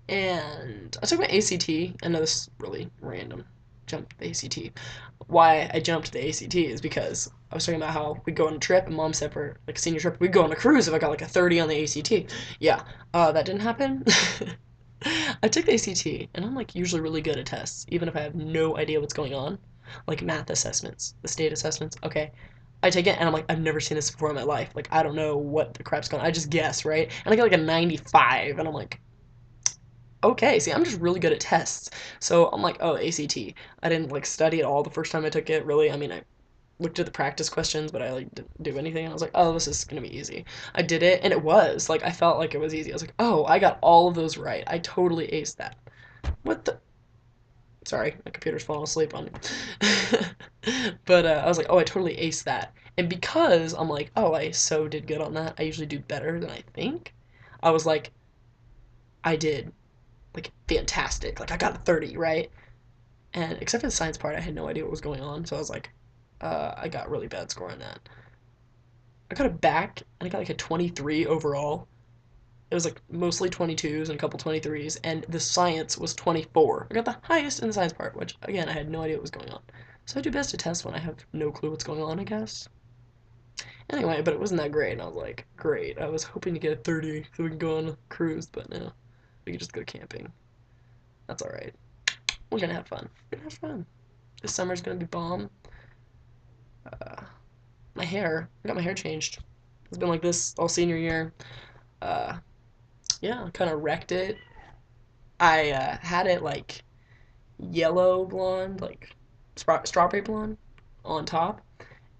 and I took my ACT. I know this is really random. Jumped the ACT. Why I jumped the ACT is because I was talking about how we go on a trip, and Mom said for like a senior trip we'd go on a cruise if I got like a 30 on the ACT. Yeah, that didn't happen. I took the ACT, and I'm like usually really good at tests, even if I have no idea what's going on, like math assessments, the state assessments. Okay, I take it, and I'm like, I've never seen this before in my life. Like, I don't know what the crap's going on. I just guess, right? And I get like a 95, and I'm like, okay, see, I'm just really good at tests. So I'm like, oh, ACT. I didn't like study at all the first time I took it, really. I mean, I looked at the practice questions, but I like didn't do anything. And I was like, oh, this is gonna be easy. I did it, and it was like I felt like it was easy. I was like, oh, I got all of those right. I totally aced that. What the? Sorry, my computer's falling asleep on me. But I was like, oh, I totally aced that. And because I'm like, oh, I so did good on that. I usually do better than I think. I was like, I did like fantastic. Like I got a 30, right? And except for the science part, I had no idea what was going on. So I was like, I got really bad score on that. I got it back, and I got like a 23 overall. It was like mostly 22s and a couple 23s, and the science was 24. I got the highest in the science part, which again I had no idea what was going on. So I do best to test when I have no clue what's going on, I guess. Anyway, but it wasn't that great, and I was like, great. I was hoping to get a 30 so we can go on a cruise, but no, we can just go camping. That's all right. We're gonna have fun. We're gonna have fun. This summer's gonna be bomb. Uh, my hair, I got my hair changed. It's been like this all senior year. Uh, yeah, I kind of wrecked it. I had it like yellow blonde, like strawberry blonde on top,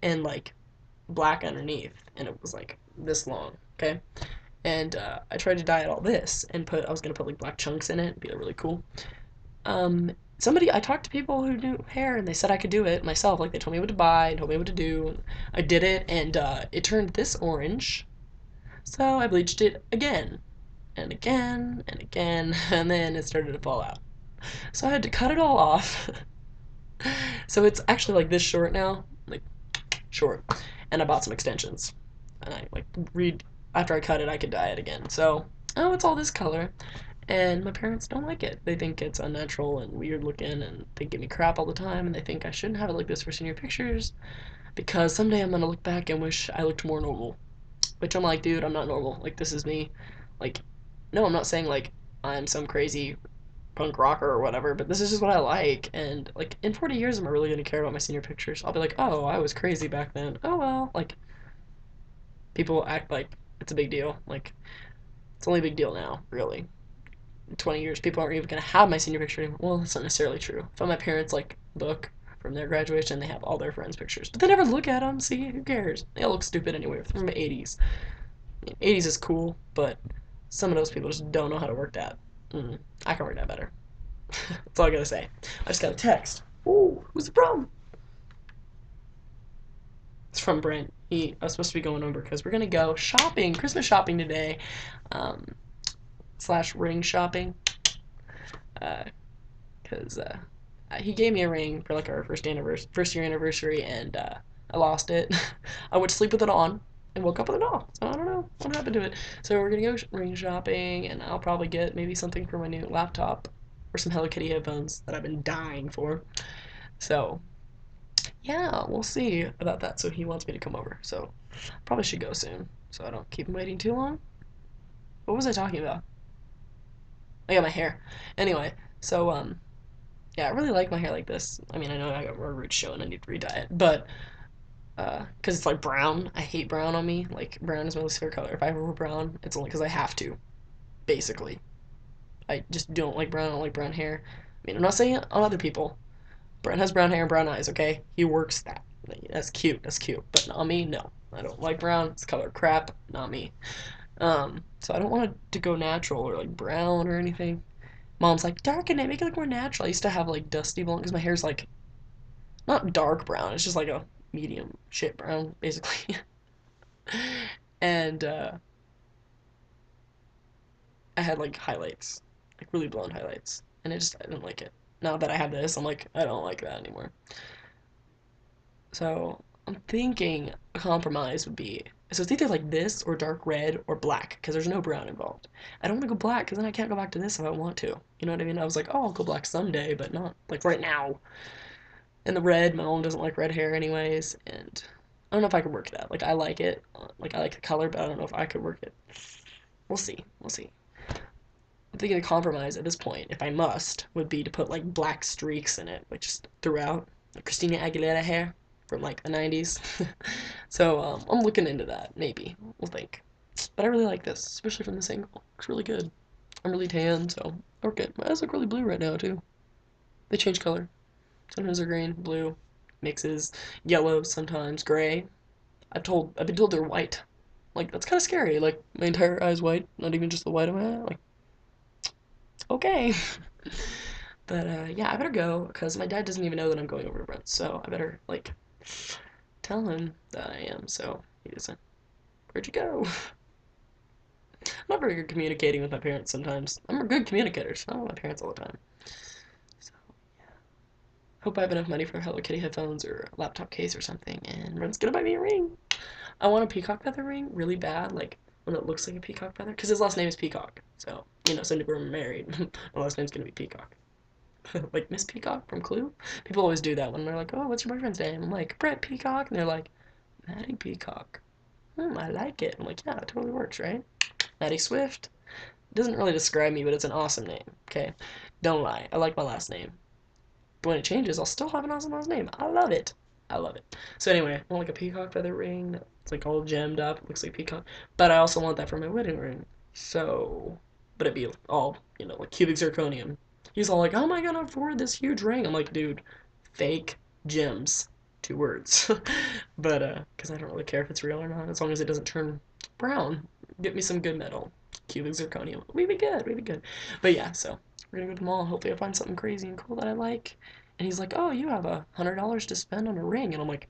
and like black underneath, and it was like this long. Okay, and I tried to dye it all this and I was gonna put like black chunks in it, it'd be really cool. I talked to people who knew hair, and they said I could do it myself. Like they told me what to buy, and told me what to do. I did it, and it turned this orange. So I bleached it again, and again, and again, and then it started to fall out. So I had to cut it all off. So it's actually like this short now, like short. And I bought some extensions. And I like read after I cut it, I could dye it again. So oh, it's all this color. And my parents don't like it. They think it's unnatural and weird looking, and they give me crap all the time. And they think I shouldn't have it like this for senior pictures because someday I'm gonna look back and wish I looked more normal. Which I'm like, dude, I'm not normal. Like this is me. Like, no, I'm not saying like I'm some crazy punk rocker or whatever, but this is just what I like. And like in 40 years, am I really gonna care about my senior pictures? I'll be like, oh, I was crazy back then. Oh well. Like people act like it's a big deal. Like it's only a big deal now, really. In 20 years, people aren't even gonna have my senior picture anymore. Well, that's not necessarily true. If on my parents' like book from their graduation, they have all their friends' pictures, but they never look at them. See, who cares? They all look stupid anyway. From the 80s. I mean, 80s is cool, but some of those people just don't know how to work that. I can work that better. That's all I gotta say. I just got a text. Ooh, who's the problem? It's from Brent. I was supposed to be going over because we're gonna go shopping, Christmas shopping today, um, slash ring shopping. Because he gave me a ring for like our first year anniversary, and I lost it. I went to sleep with it on and woke up with it off. So I don't know what happened to it. So we're gonna go ring shopping, and I'll probably get maybe something for my new laptop or some Hello Kitty headphones that I've been dying for. So yeah, we'll see about that. So he wants me to come over. So probably should go soon. So I don't keep him waiting too long. What was I talking about? I got my hair. Anyway, so yeah, I really like my hair like this. I mean, I know I got more roots showing. I need to re-dye it, but because it's like brown. I hate brown on me. Like brown is my least favorite color. If I ever wear brown, it's only because I have to. Basically, I just don't like brown. I don't like brown hair. I mean, I'm not saying it on other people. Brent has brown hair and brown eyes. Okay, he works that. That's cute. That's cute. But not me. No, I don't like brown. It's color crap. Not me. So I don't want it to go natural or like brown or anything. Mom's like, darken it, make it look more natural. I used to have like dusty blonde because my hair's like not dark brown. It's just like a medium shit brown, basically. And I had like highlights, like really blonde highlights, and I didn't like it. Now that I have this, I'm like, I don't like that anymore. So I'm thinking a compromise would be So it's either like this or dark red or black because there's no brown involved. I don't want to go black because then I can't go back to this if I want to. You know what I mean? I was like, oh, I'll go black someday, but not like right now. And the red, my mom doesn't like red hair anyways, and I don't know if I could work that. Like I like it, like I like the color, but I don't know if I could work it. We'll see. We'll see. I'm thinking the compromise at this point, if I must, would be to put like black streaks in it, which is throughout like Christina Aguilera hair from like the 90s. So I'm looking into that. Maybe we'll think. But I really like this, especially from this angle. It's really good. I'm really tan, so okay. My eyes look really blue right now too. They change color. Sometimes they're green, blue, mixes, yellow, sometimes gray. I've been told they're white. Like that's kind of scary. Like my entire eye's white, not even just the white of my eye. Like okay. But yeah, I better go because my dad doesn't even know that I'm going over to Brent's, so I better like tell him that I am. So he doesn't. Where'd you go? I'm not very good communicating with my parents sometimes. I'm a good communicator, so I don't with my parents all the time. So hope I have enough money for Hello Kitty headphones or a laptop case or something, and Brent's gonna buy me a ring. I want a peacock feather ring really bad, like when it looks like a peacock feather, because his last name is Peacock. So someday we're married. My last name's gonna be Peacock. Like Miss Peacock from Clue. People always do that when they're like, "Oh, what's your boyfriend's name?" I'm like, "Brett Peacock," and they're like, "Maddie Peacock." I like it. I'm like, "Yeah, it totally works, right?" Maddie Swift. It doesn't really describe me, but it's an awesome name. Okay, don't lie. I like my last name. But when it changes, I'll still have an awesome last name. I love it. I love it. So anyway, I want like a peacock feather ring. It's like all gemmed up. It looks like peacock. But I also want that for my wedding ring. So, but it'd be all like cubic zirconium. He's all like, "How am I gonna afford this huge ring?" I'm like, "Dude, fake gems, 2 words." But because I don't really care if it's real or not, as long as it doesn't turn brown. Get me some good metal, cubic zirconium. We'd be good. We'd be good. But yeah, so we're gonna go to the mall. Hopefully, I find something crazy and cool that I like. And he's like, "Oh, you have $100 to spend on a ring," and I'm like,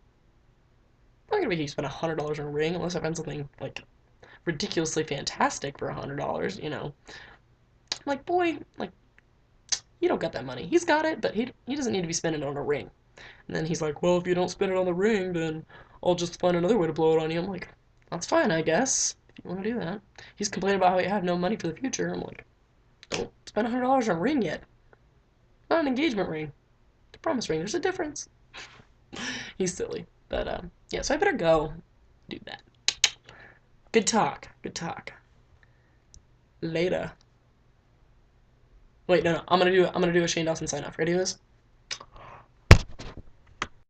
"I'm not gonna make you spend $100 on a ring unless I find something like ridiculously fantastic for $100." I'm like, "Boy, like you don't got that money. He's got it, but he doesn't need to be spending it on a ring." And then he's like, "Well, if you don't spend it on the ring, then I'll just find another way to blow it on you." I'm like, "That's fine, I guess, if you want to do that." He's complaining about how he have no money for the future. I'm like, "Don't spend $100 on a ring yet. Not an engagement ring. It's a promise ring. There's a difference." He's silly. But yeah, so I better go do that. Good talk. Good talk. Later. Wait, no. I'm gonna do a Shane Dawson sign off. Ready for this?